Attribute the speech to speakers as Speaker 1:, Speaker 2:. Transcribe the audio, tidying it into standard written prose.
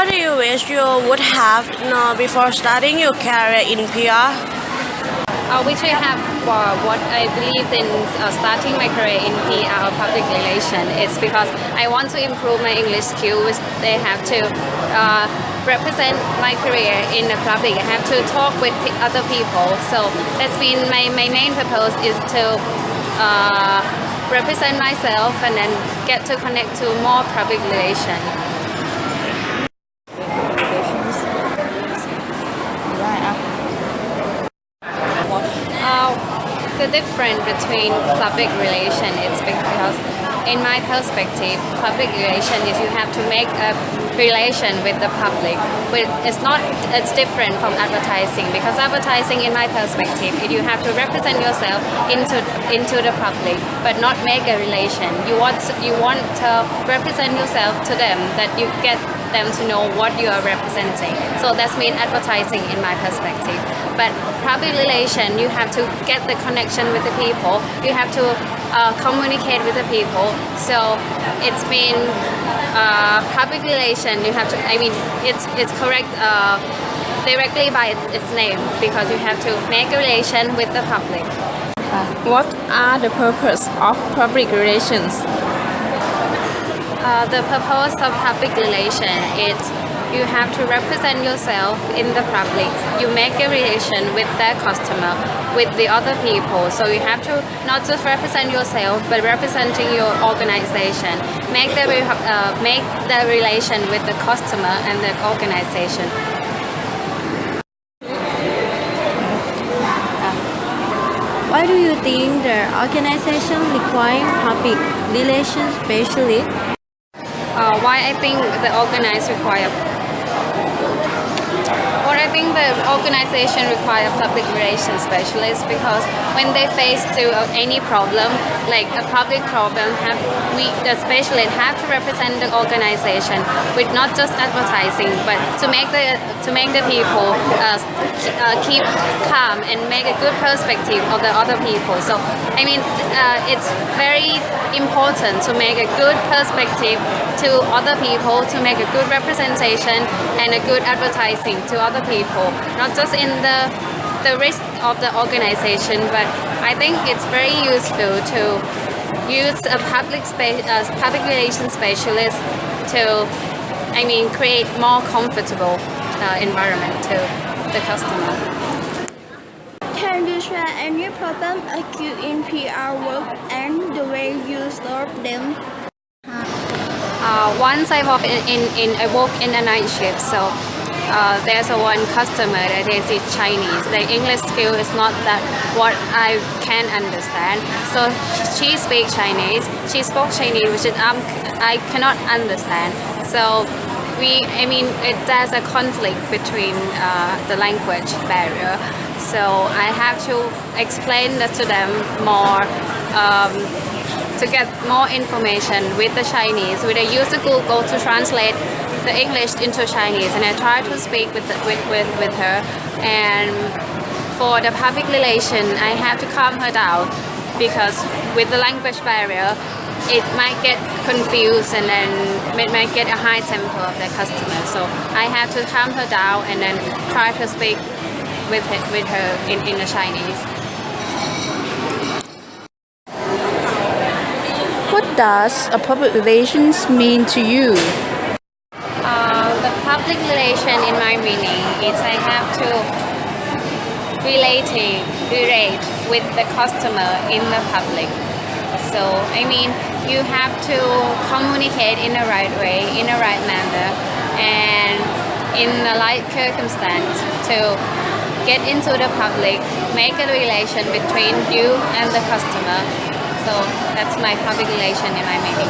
Speaker 1: What do you wish you would have known before starting your career in PR?
Speaker 2: Which I have what I believe in starting my career in PR or public relation. It's because I want to improve my English skills. They have to represent my career in the public. I have to talk with other people. So that's been my main purpose is to represent myself and then get to connect to more public relation. The difference between public relation is because in my perspective, public relation is you have to make a relation with the public. It's different from advertising because advertising in my perspective, you have to represent yourself into the public but not make a relation. You want to represent yourself to them that you get them to know what you are representing. So that's mean advertising in my perspective. But public relation, you have to get the connection with the people. You have to communicate with the people. So it's been public relation. You have to. I mean, it's correct directly by its name because you have to make a relation with the public.
Speaker 3: What are the purpose of public relations?
Speaker 2: The purpose of public relation is you have to represent yourself in the public. You make a relation with the customer, with the other people. So you have to not just represent yourself, but representing your organization. Make the relation with the customer and the organization.
Speaker 4: Why do you think the organization require public relations specialists?
Speaker 2: Why I think the organization require public relations specialists because when they face to any problem, like a public problem, the specialists have to represent the organization with not just advertising, but to make the people keep calm and make a good perspective of the other people. So I mean, it's very important to make a good perspective to other people, to make a good representation and a good advertising to other people, not just in the risk of the organization, but I think it's very useful to use a public relations specialist to, I mean, create more comfortable environment to the customer.
Speaker 5: Can you share any problem acute in PR work and the way you solve them?
Speaker 2: Once I work in a night shift, so there's one customer that is Chinese. The English skill is not that what I can understand. So she speaks Chinese. She spoke Chinese, which I cannot understand. So there's a conflict between the language barrier. So I have to explain that to them more. To get more information with the Chinese, I use Google to translate the English into Chinese, and I try to speak with her. And for the public relation, I have to calm her down because with the language barrier, it might get confused and then it might get a high temper of the customer. So I have to calm her down and then try to speak with her in the Chinese.
Speaker 3: What does a public relations mean to you?
Speaker 2: The public relation in my meaning is I have to relate with the customer in the public. So I mean, you have to communicate in the right way, in the right manner, and in the right circumstance to get into the public, make a relation between you and the customer. So that's my public relation in my meaning.